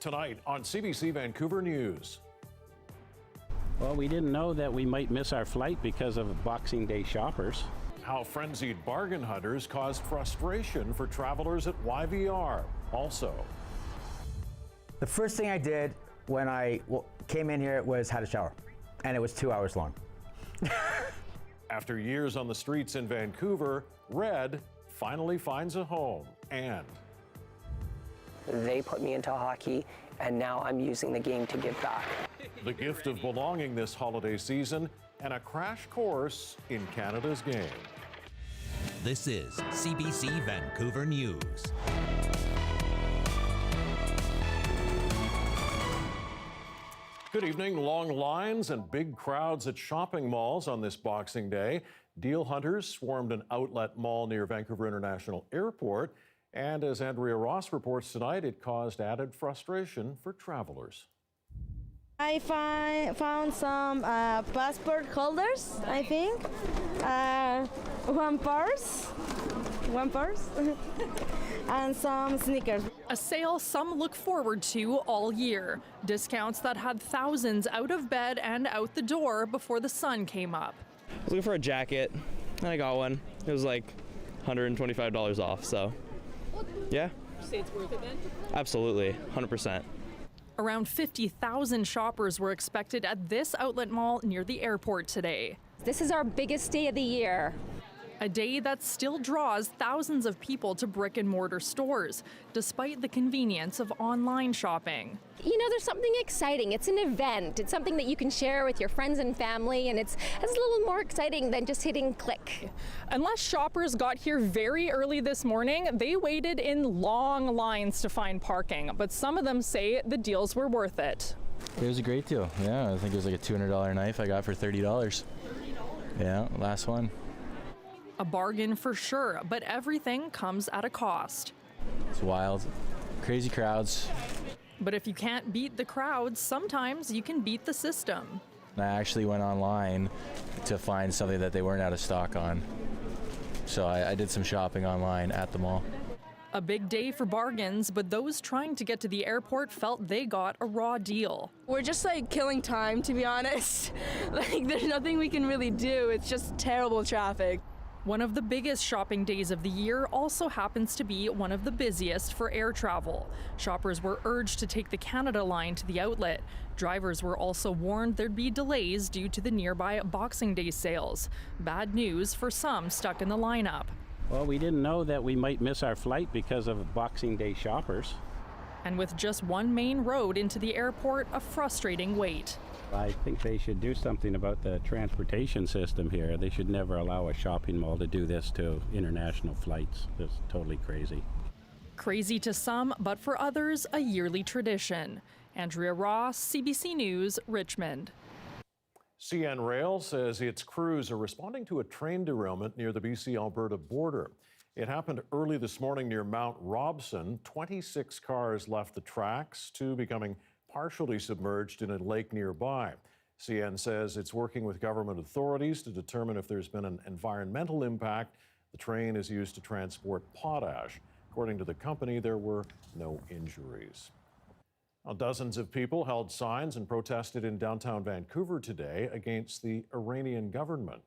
Tonight on CBC Vancouver News. Well, we didn't know that we might miss our flight because of Boxing Day shoppers. How frenzied bargain hunters caused frustration for travelers at YVR. Also, the first thing I did when I came in here was had a shower, and it was 2 hours long. After years on the streets in Vancouver, Red finally finds a home. And they put me into hockey, and now I'm using the game to give back. the gift of belonging this holiday season and a crash course in Canada's game. This is CBC Vancouver News. Good evening. Long lines and big crowds at shopping malls on this Boxing Day. Deal hunters swarmed an outlet mall near Vancouver International Airport. And as Andrea Ross reports tonight, it caused added frustration for travelers. I found some passport holders, I think. One purse, and some sneakers. A sale some look forward to all year. Discounts that had thousands out of bed and out the door before the sun came up. I was looking for a jacket, and I got one. It was like $125 off, so yeah. You say it's worth it then? Absolutely, 100%. Around 50,000 shoppers were expected at this outlet mall near the airport today. This is our biggest day of the year. A day that still draws thousands of people to brick and mortar stores, despite the convenience of online shopping. You know, there's something exciting. It's an event. It's something that you can share with your friends and family, and it's a little more exciting than just hitting click. Unless shoppers got here very early this morning, they waited in long lines to find parking, but some of them say the deals were worth it. It was a great deal. Yeah, I think it was like a $200 knife I got for $30. Yeah, last one. A bargain for sure, but everything comes at a cost. It's wild. Crazy crowds. But if you can't beat the crowds, sometimes you can beat the system. I actually went online to find something that they weren't out of stock on. So I did some shopping online at the mall. A big day for bargains, but those trying to get to the airport felt they got a raw deal. We're just like killing time, to be honest. Like there's nothing we can really do. It's just terrible traffic. One of the biggest shopping days of the year also happens to be one of the busiest for air travel. Shoppers were urged to take the Canada line to the outlet. Drivers were also warned there'd be delays due to the nearby Boxing Day sales. Bad news for some stuck in the lineup. Well, we didn't know that we might miss our flight because of Boxing Day shoppers. And with just one main road into the airport, a frustrating wait. I think they should do something about the transportation system here. They should never allow a shopping mall to do this to international flights. It's totally crazy. Crazy to some, but for others, a yearly tradition. Andrea Ross, CBC News, Richmond. CN Rail says its crews are responding to a train derailment near the BC-Alberta border. It happened early this morning near Mount Robson. 26 cars left the tracks, 2 becoming partially submerged in a lake nearby. CN says it's working with government authorities to determine if there's been an environmental impact. The train is used to transport potash. According to the company, there were no injuries. Now, dozens of people held signs and protested in downtown Vancouver today against the Iranian government.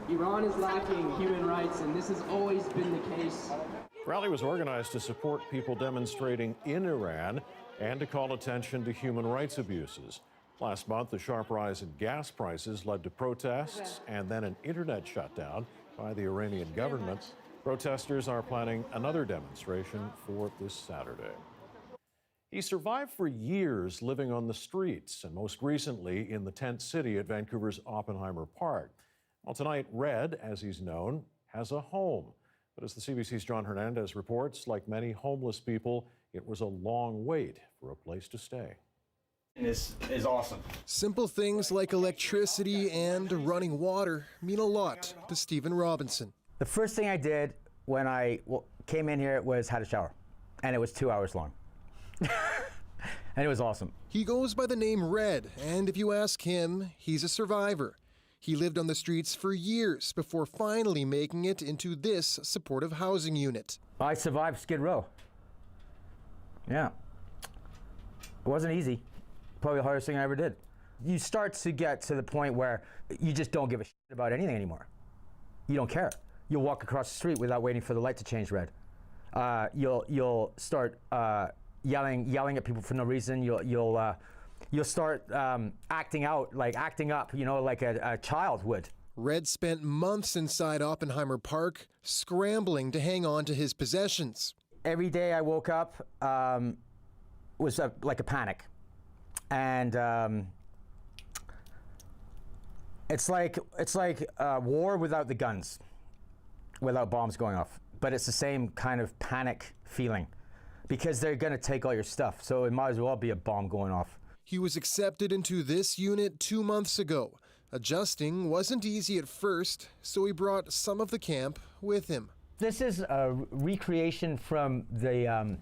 Iran is lacking human rights, and this has always been the case. The rally was organized to support people demonstrating in Iran and to call attention to human rights abuses. Last month, the sharp rise in gas prices led to protests and then an internet shutdown by the Iranian government. Protesters are planning another demonstration for this Saturday. He survived for years living on the streets, and most recently in the tent city at Vancouver's Oppenheimer Park. Well, tonight, Red, as he's known, has a home. But as the CBC's John Hernandez reports, like many homeless people, it was a long wait for a place to stay. This is awesome. Simple things like electricity and running water mean a lot to Stephen Robinson. The first thing I did when I came in here was had a shower, and it was 2 hours long. And it was awesome. He goes by the name Red, and if you ask him, he's a survivor. He lived on the streets for years before finally making it into this supportive housing unit. I survived Skid Row. Yeah. It wasn't easy. Probably the hardest thing I ever did. You start to get to the point where you just don't give a shit about anything anymore. You don't care. You'll walk across the street without waiting for the light to change red. You'll start yelling at people for no reason. You'll start acting out, like acting up, you know, like a child would. Red spent months inside Oppenheimer Park, scrambling to hang on to his possessions. Every day I woke up was like a panic. And it's like war without the guns, without bombs going off. But it's the same kind of panic feeling because they're going to take all your stuff. So it might as well be a bomb going off. He was accepted into this unit 2 months ago. Adjusting wasn't easy at first, so he brought some of the camp with him. This is a recreation from the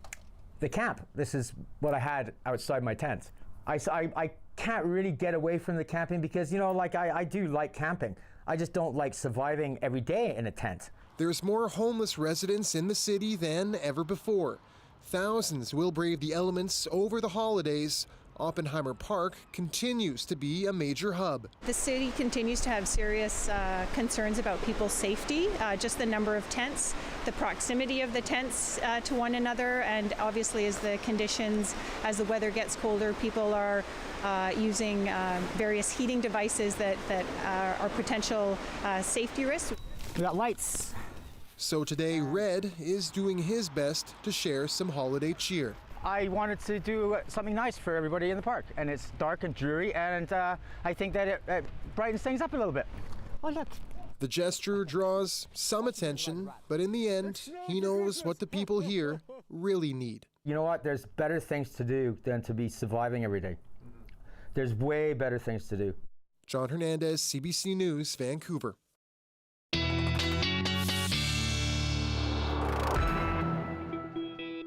camp. This is what I had outside my tent. I can't really get away from the camping because, you know, like I do like camping. I just don't like surviving every day in a tent. There's more homeless residents in the city than ever before. Thousands will brave the elements over the holidays. Oppenheimer Park continues to be a major hub. The city continues to have serious concerns about people's safety, just the number of tents, the proximity of the tents to one another, and obviously as the conditions, as the weather gets colder, people are using various heating devices that are potential safety risks. We got lights. So today, Red is doing his best to share some holiday cheer. I wanted to do something nice for everybody in the park, and it's dark and dreary, and I think that it brightens things up a little bit. Oh, look. The gesture draws some attention, but in the end, he knows what the people here really need. You know what? There's better things to do than to be surviving every day. There's way better things to do. John Hernandez, CBC News, Vancouver.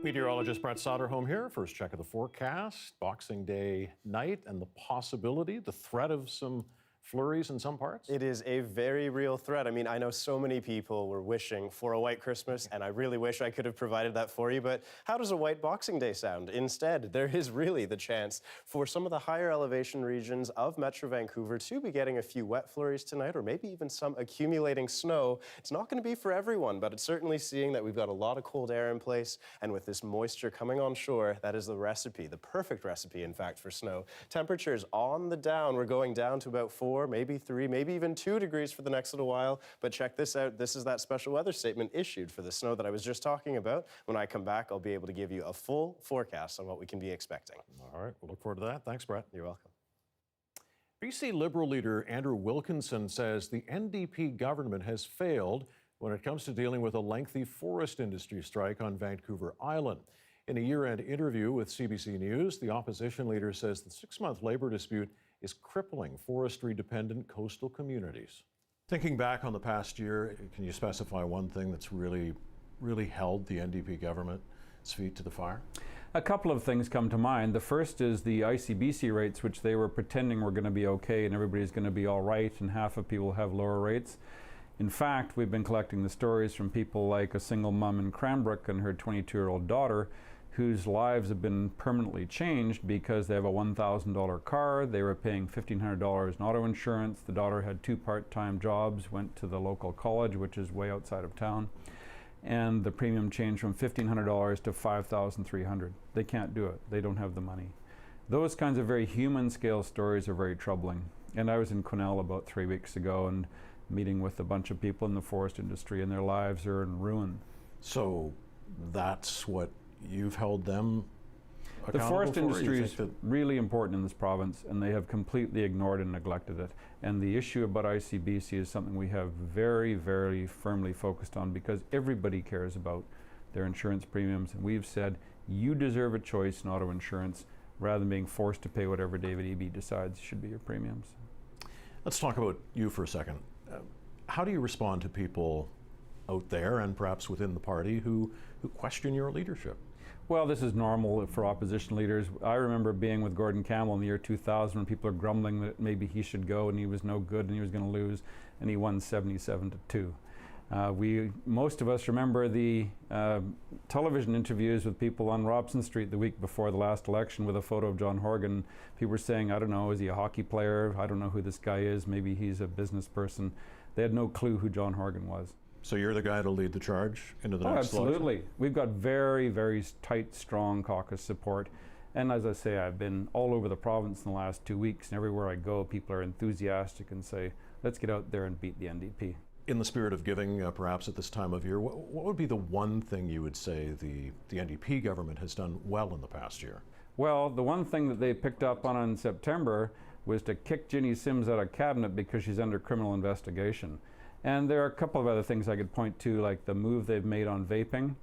Meteorologist Brett Soderholm here. First check of the forecast. Boxing Day night and the possibility, the threat of some flurries in some parts? It is a very real threat. I mean, I know so many people were wishing for a white Christmas, and I really wish I could have provided that for you, but how does a white Boxing Day sound? Instead, there is really the chance for some of the higher elevation regions of Metro Vancouver to be getting a few wet flurries tonight, or maybe even some accumulating snow. It's not going to be for everyone, but it's certainly seeing that we've got a lot of cold air in place, and with this moisture coming on shore, that is the recipe, the perfect recipe, in fact, for snow. Temperatures on the down. We're going down to about 4, maybe 3, maybe even 2 degrees for the next little while. But check this out. This is that special weather statement issued for the snow that I was just talking about. When I come back, I'll be able to give you a full forecast on what we can be expecting. All right, we'll look forward to that. Thanks, Brett. You're welcome. BC Liberal leader Andrew Wilkinson says the NDP government has failed when it comes to dealing with a lengthy forest industry strike on Vancouver Island. In a year-end interview with CBC News, the opposition leader says the 6-month labor dispute is crippling forestry-dependent coastal communities. Thinking back on the past year, can you specify one thing that's really held the NDP government's feet to the fire? A couple of things come to mind. The first is the ICBC rates, which they were pretending were going to be okay and everybody's going to be all right and half of people have lower rates. In fact, we've been collecting the stories from people like a single mom in Cranbrook and her 22-year-old daughter whose lives have been permanently changed because they have a $1,000 car, they were paying $1,500 in auto insurance, the daughter had 2 part-time jobs, went to the local college, which is way outside of town, and the premium changed from $1,500 to $5,300. They can't do it, they don't have the money. Those kinds of very human scale stories are very troubling. And I was in Quesnel about 3 weeks ago and meeting with a bunch of people in the forest industry, and their lives are in ruin. So that's what you've held them accountable for? The forest industry is really important in this province, and they have completely ignored and neglected it. And the issue about ICBC is something we have very, very firmly focused on because everybody cares about their insurance premiums. And we've said, you deserve a choice in auto insurance rather than being forced to pay whatever David Eby decides should be your premiums. Let's talk about you for a second. How do you respond to people out there and perhaps within the party who question your leadership? Well, this is normal for opposition leaders. I remember being with Gordon Campbell in the year 2000 when people are grumbling that maybe he should go and he was no good and he was going to lose, and he won 77-2. Most of us remember the television interviews with people on Robson Street the week before the last election with a photo of John Horgan. People were saying, I don't know, is he a hockey player? I don't know who this guy is. Maybe he's a business person. They had no clue who John Horgan was. So you're the guy to lead the charge into the next election? Absolutely. We've got very, very tight, strong caucus support. And as I say, I've been all over the province in the last 2 weeks, and everywhere I go, people are enthusiastic and say, let's get out there and beat the NDP. In the spirit of giving, perhaps at this time of year, what would be the one thing you would say the NDP government has done well in the past year? Well, the one thing that they picked up on in September was to kick Ginny Sims out of cabinet because she's under criminal investigation. And there are a couple of other things I could point to, like the move they've made on vaping.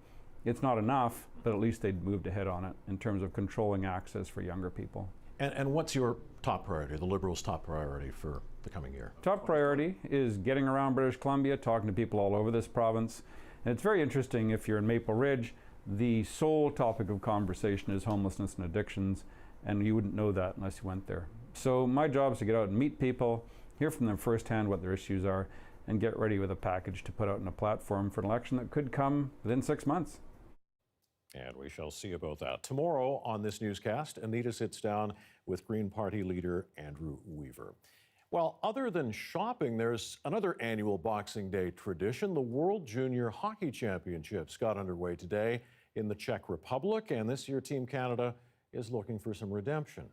It's not enough, but at least they'd moved ahead on it in terms of controlling access for younger people. And what's your top priority, the Liberals' top priority for the coming year? Top priority is getting around British Columbia, talking to people all over this province. And it's very interesting, if you're in Maple Ridge, the sole topic of conversation is homelessness and addictions, and you wouldn't know that unless you went there. So my job is to get out and meet people, hear from them firsthand what their issues are, and get ready with a package to put out on a platform for an election that could come within 6 months. And we shall see about that. Tomorrow on this newscast, Anita sits down with Green Party leader Andrew Weaver. Well, other than shopping, there's another annual Boxing Day tradition. The World Junior Hockey Championships got underway today in the Czech Republic, and this year Team Canada is looking for some redemption.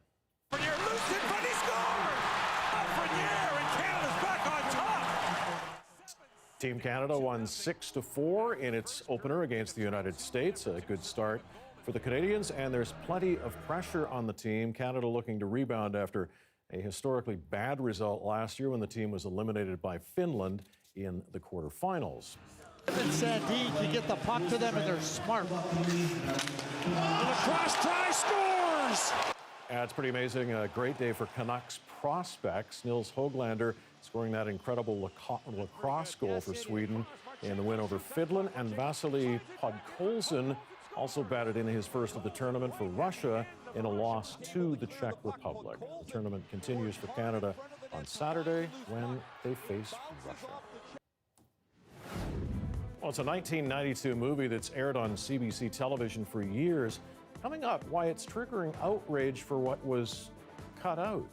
Team Canada won 6-4 in its opener against the United States. A good start for the Canadians, and there's plenty of pressure on the team. Canada looking to rebound after a historically bad result last year when the team was eliminated by Finland in the quarterfinals. And Sandin can get the puck to them, and they're smart. And a cross try, scores! It's pretty amazing. A great day for Canucks prospects. Nils Höglander scoring that incredible lacrosse goal for Sweden in the win over Finland. And Vasily Podkolzin also batted in his first of the tournament for Russia in a loss to the Czech Republic. The tournament continues for Canada on Saturday when they face Russia. Well, it's a 1992 movie that's aired on CBC television for years. Coming up, why it's triggering outrage for what was cut out.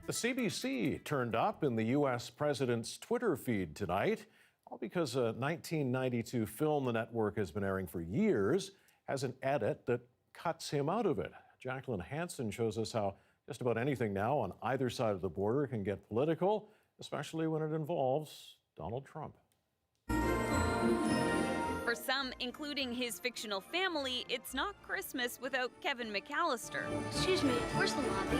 The CBC turned up in the U.S. president's Twitter feed tonight, all because a 1992 film the network has been airing for years has an edit that cuts him out of it. Jacqueline Hansen shows us how just about anything now on either side of the border can get political, especially when it involves Donald Trump. For some, including his fictional family, it's not Christmas without Kevin McAllister. Excuse me, where's the lobby?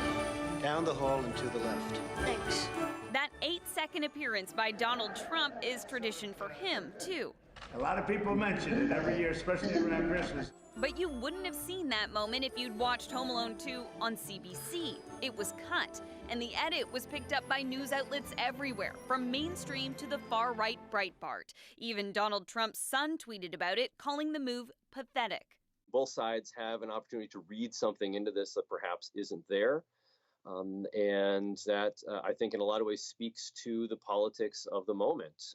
Down the hall and to the left. Thanks. That 8-second appearance by Donald Trump is tradition for him, too. A lot of people mention it every year, especially around Christmas. But you wouldn't have seen that moment if you'd watched Home Alone 2 on CBC. It was cut, and the edit was picked up by news outlets everywhere, from mainstream to the far-right Breitbart. Even Donald Trump's son tweeted about it, calling the move pathetic. Both sides have an opportunity to read something into this that perhaps isn't there. And that, I think, in a lot of ways speaks to the politics of the moment,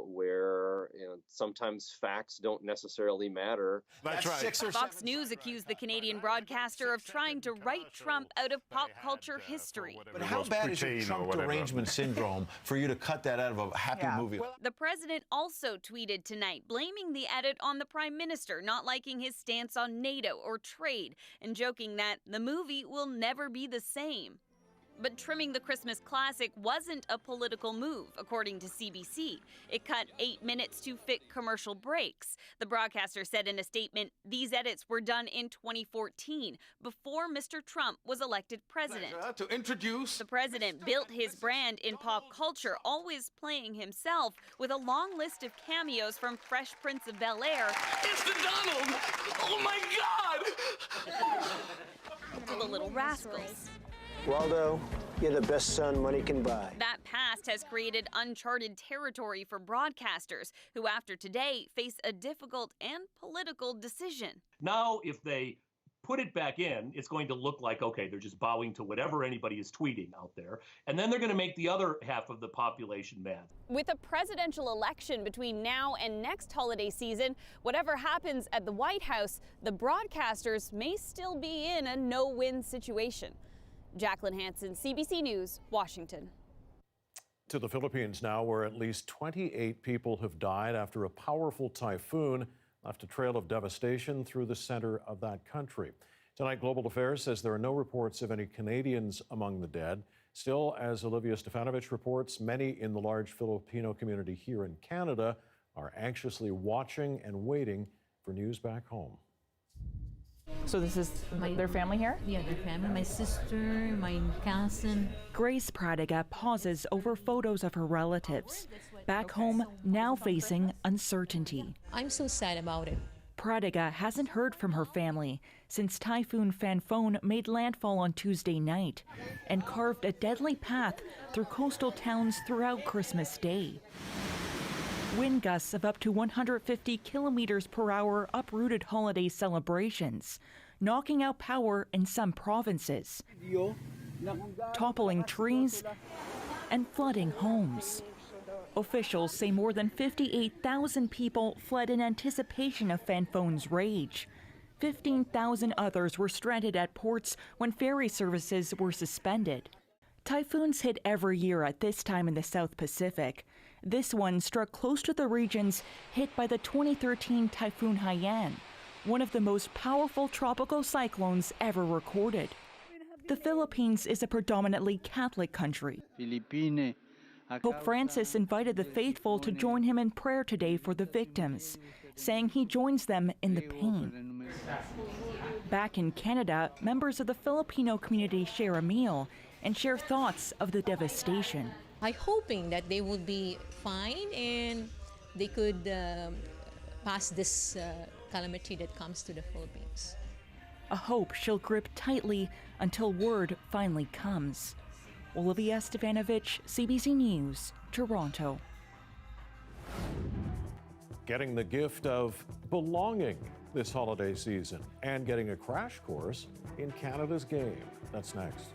where sometimes facts don't necessarily matter. That's right. Fox News accused the Canadian broadcaster of trying to write Trump out of pop culture history. But how bad is your Trump derangement syndrome for you to cut that out of a happy movie? The president also tweeted tonight, blaming the edit on the prime minister not liking his stance on NATO or trade, and joking that the movie will never be the same. But trimming the Christmas classic wasn't a political move, according to CBC. It cut 8 minutes to fit commercial breaks. The broadcaster said in a statement, these edits were done in 2014, before Mr. Trump was elected president. To introduce... The president built his brand in pop culture, always playing himself, with a long list of cameos from Fresh Prince of Bel-Air. It's the Donald! Oh my God! To the Little Rascals. Waldo, you're the best son money can buy. That past has created uncharted territory for broadcasters who, after today, face a difficult and political decision. Now, if they put it back in, it's going to look like, okay, they're just bowing to whatever anybody is tweeting out there. And then they're going to make the other half of the population mad. With a presidential election between now and next holiday season, whatever happens at the White House, the broadcasters may still be in a no-win situation. Jacqueline Hansen, CBC News, Washington. To the Philippines now, where at least 28 people have died after a powerful typhoon left a trail of devastation through the center of that country. Tonight, Global Affairs says there are no reports of any Canadians among the dead. Still, as Olivia Stefanovich reports, many in the large Filipino community here in Canada are anxiously watching and waiting for news back home. So this is their family here? Yeah, their family, my sister, my cousin. Grace Pradiga pauses over photos of her relatives. Back home, now facing uncertainty. I'm so sad about it. Pradiga hasn't heard from her family since Typhoon Vancouver made landfall on Tuesday night and carved a deadly path through coastal towns throughout Christmas Day. Wind gusts of up to 150 kilometers per hour uprooted holiday celebrations, knocking out power in some provinces, toppling trees, and flooding homes. Officials say more than 58,000 people fled in anticipation of Vancouver's rage. 15,000 others were stranded at ports when ferry services were suspended. Typhoons hit every year at this time in the South Pacific. This one struck close to the regions hit by the 2013 Typhoon Haiyan, one of the most powerful tropical cyclones ever recorded. The Philippines is a predominantly Catholic country. Pope Francis invited the faithful to join him in prayer today for the victims, saying he joins them in the pain. Back in Canada, members of the Filipino community share a meal and share thoughts of the devastation. I'm hoping that they would be fine and they could pass this calamity that comes to the Philippines. A hope she'll grip tightly until word finally comes. Olivia Stefanovich, CBC News, Toronto. Getting the gift of belonging this holiday season and getting a crash course in Canada's game. That's next.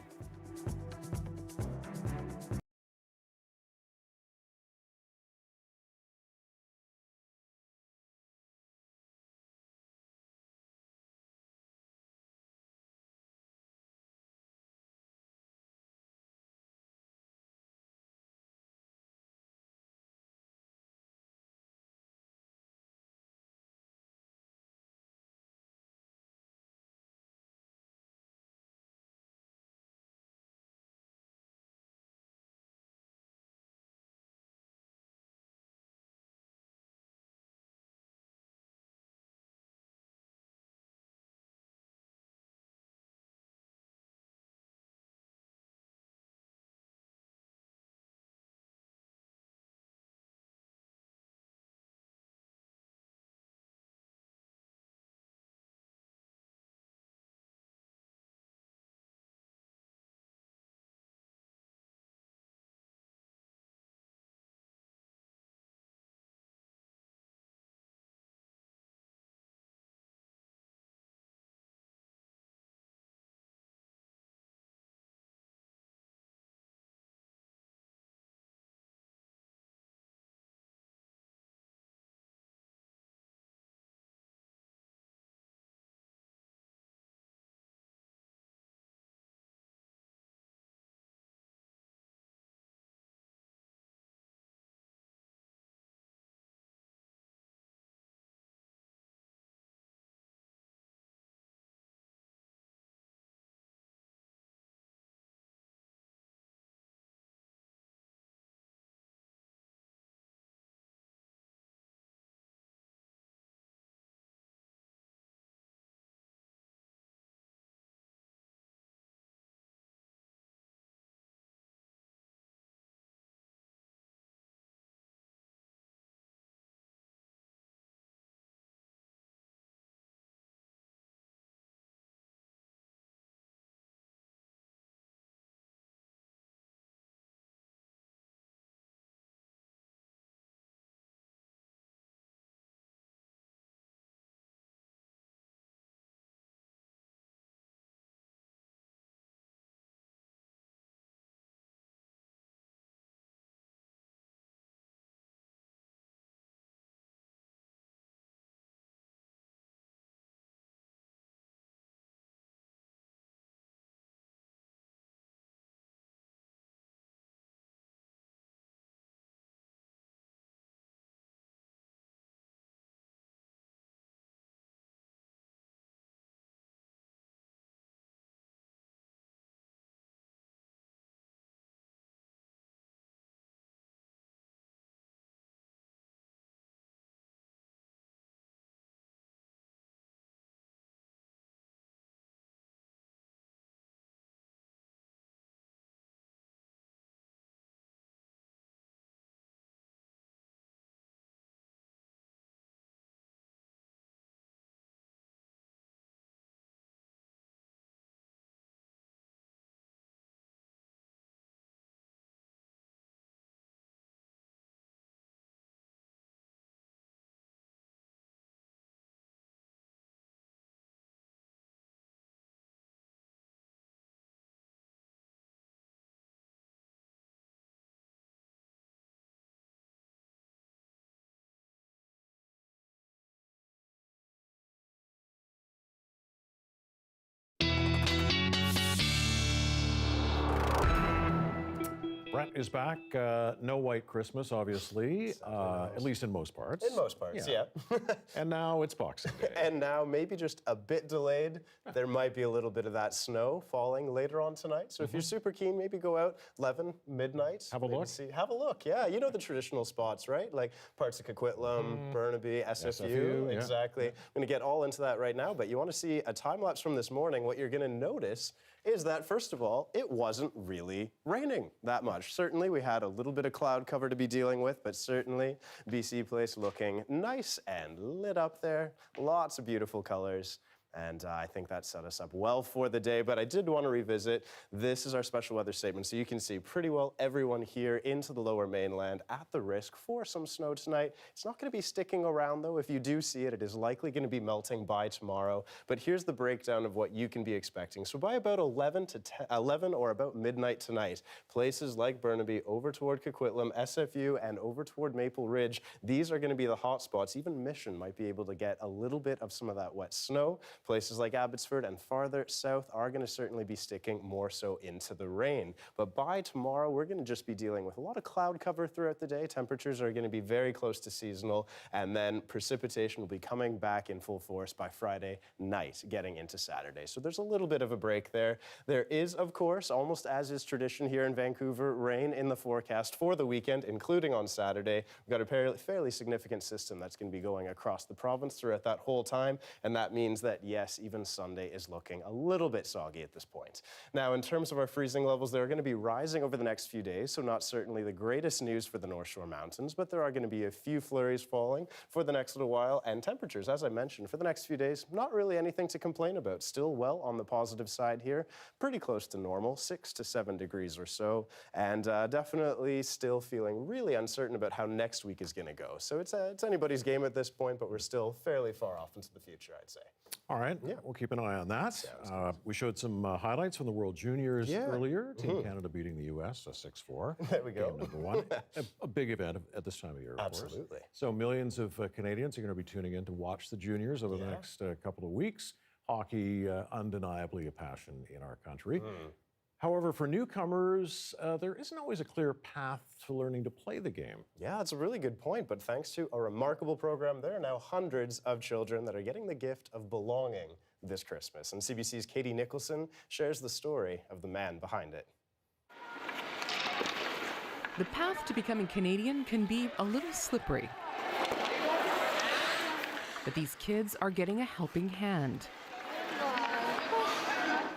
Brett is back. No white Christmas, obviously, at least in most parts. In most parts, yeah. And now it's Boxing Day. And now, maybe just a bit delayed, there might be a little bit of that snow falling later on tonight. So if you're super keen, maybe go out 11, midnight. Have a look. Have a look, yeah. You know the traditional spots, right? Like parts of Coquitlam, Burnaby, SFU. Exactly. I'm going to get all into that right now, but you want to see a time lapse from this morning. What you're going to notice is that, first of all, it wasn't really raining that much. Certainly, we had a little bit of cloud cover to be dealing with, but certainly, BC Place looking nice and lit up there. Lots of beautiful colors. And I think that set us up well for the day. But I did want to revisit. This is our special weather statement. So you can see pretty well everyone here into the lower mainland at the risk for some snow tonight. It's not going to be sticking around, though. If you do see it, it is likely going to be melting by tomorrow. But here's the breakdown of what you can be expecting. So by about 11 or about midnight tonight, places like Burnaby over toward Coquitlam, SFU, and over toward Maple Ridge, these are going to be the hot spots. Even Mission might be able to get a little bit of some of that wet snow. Places like Abbotsford and farther south are going to certainly be sticking more so into the rain. But by tomorrow, we're going to just be dealing with a lot of cloud cover throughout the day. Temperatures are going to be very close to seasonal, and then precipitation will be coming back in full force by Friday night, getting into Saturday. So there's a little bit of a break there. There is, of course, almost as is tradition here in Vancouver, rain in the forecast for the weekend, including on Saturday. We've got a fairly significant system that's going to be going across the province throughout that whole time, and that means that, yes, even Sunday is looking a little bit soggy at this point. Now, in terms of our freezing levels, they're going to be rising over the next few days, so not certainly the greatest news for the North Shore Mountains, but there are going to be a few flurries falling for the next little while, and temperatures, as I mentioned, for the next few days, not really anything to complain about. Still well on the positive side here, pretty close to normal, 6 to 7 degrees or so, and definitely still feeling really uncertain about how next week is going to go. So it's anybody's game at this point, but we're still fairly far off into the future, I'd say. All right, we'll keep an eye on that. We showed some highlights from the World Juniors earlier. Team Canada beating the U.S. 6-4. There we go. Game #1. a big event at this time of year, of Absolutely. course. So millions of Canadians are going to be tuning in to watch the Juniors over the next couple of weeks. Hockey, undeniably a passion in our country. However, for newcomers, there isn't always a clear path to learning to play the game. Yeah, that's a really good point, but thanks to a remarkable program, there are now hundreds of children that are getting the gift of belonging this Christmas. And CBC's Katie Nicholson shares the story of the man behind it. The path to becoming Canadian can be a little slippery. But these kids are getting a helping hand.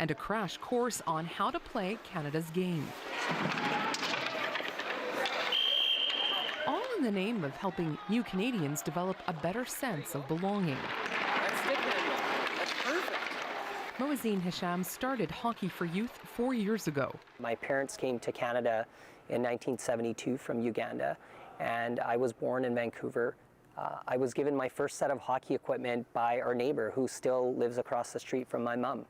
And a crash course on how to play Canada's game. All in the name of helping new Canadians develop a better sense of belonging. Moazine Hisham started Hockey for Youth 4 years ago. My parents came to Canada in 1972 from Uganda, and I was born in Vancouver. I was given my first set of hockey equipment by our neighbor who still lives across the street from my mom.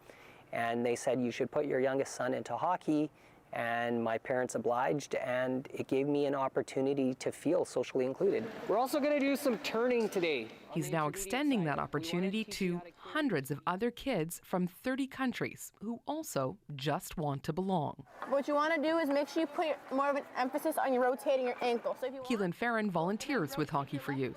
And they said, you should put your youngest son into hockey, and my parents obliged, and it gave me an opportunity to feel socially included. We're also going to do some turning today. He's now extending that opportunity to hundreds of other kids from 30 countries who also just want to belong. What you want to do is make sure you put more of an emphasis on your rotating your ankle. So Killeen Farron volunteers with Hockey for Youth.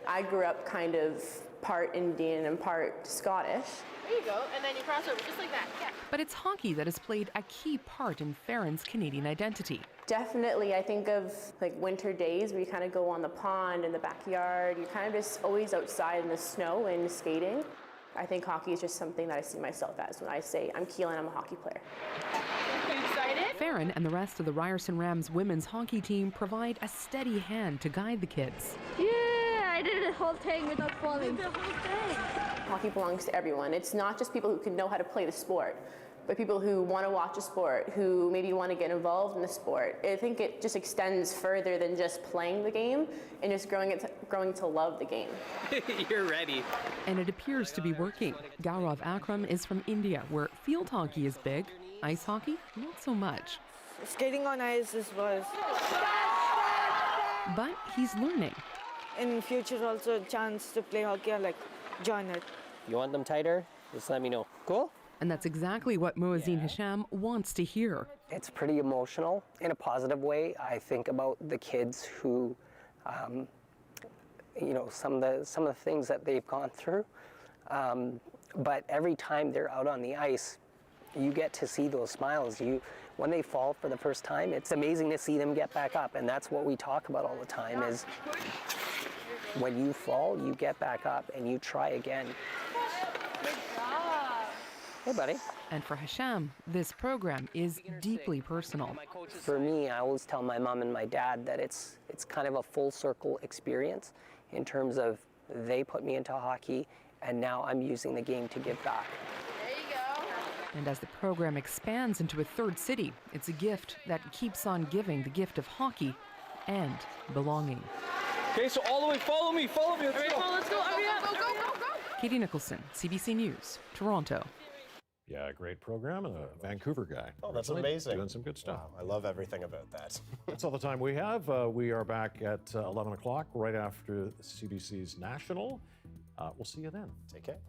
I grew up kind of part Indian and part Scottish. There you go, and then you cross over just like that. Yeah. But it's hockey that has played a key part in Farron's Canadian identity. Definitely, I think of like winter days where you kind of go on the pond in the backyard. You're kind of just always outside in the snow and skating. I think hockey is just something that I see myself as when I say, I'm Killeen, I'm a hockey player. Are you excited? Farron and the rest of the Ryerson Rams women's hockey team provide a steady hand to guide the kids. Yeah, I did the whole thing without falling. The whole thing. Hockey belongs to everyone. It's not just people who can know how to play the sport, but people who want to watch a sport, who maybe want to get involved in the sport. I think it just extends further than just playing the game and just growing to love the game. You're ready. And it appears to be working. Gaurav Akram is from India, where field hockey is big. Ice hockey, not so much. Skating on ice is worse. But he's learning. In future also a chance to play hockey, I'll join it. You want them tighter? Just let me know. Cool? And that's exactly what Moazine Hisham wants to hear. It's pretty emotional in a positive way. I think about the kids who, you know, some of the things that they've gone through. But every time they're out on the ice, you get to see those smiles. When they fall for the first time, it's amazing to see them get back up. And that's what we talk about all the time is when you fall, you get back up and you try again. Hey, buddy. And for Hisham, this program is deeply personal. For me, I always tell my mom and my dad that it's kind of a full circle experience in terms of they put me into hockey and now I'm using the game to give back. And as the program expands into a third city, it's a gift that keeps on giving, the gift of hockey and belonging. Okay, so all the way, follow me. Let's go. Let's go. Go. Katie Nicholson, CBC News, Toronto. Yeah, great program and a Vancouver guy. Oh, that's Originally amazing. Doing some good stuff. Wow, I love everything about that. That's all the time we have. We are back at 11 o'clock, right after CBC's National. We'll see you then. Take care.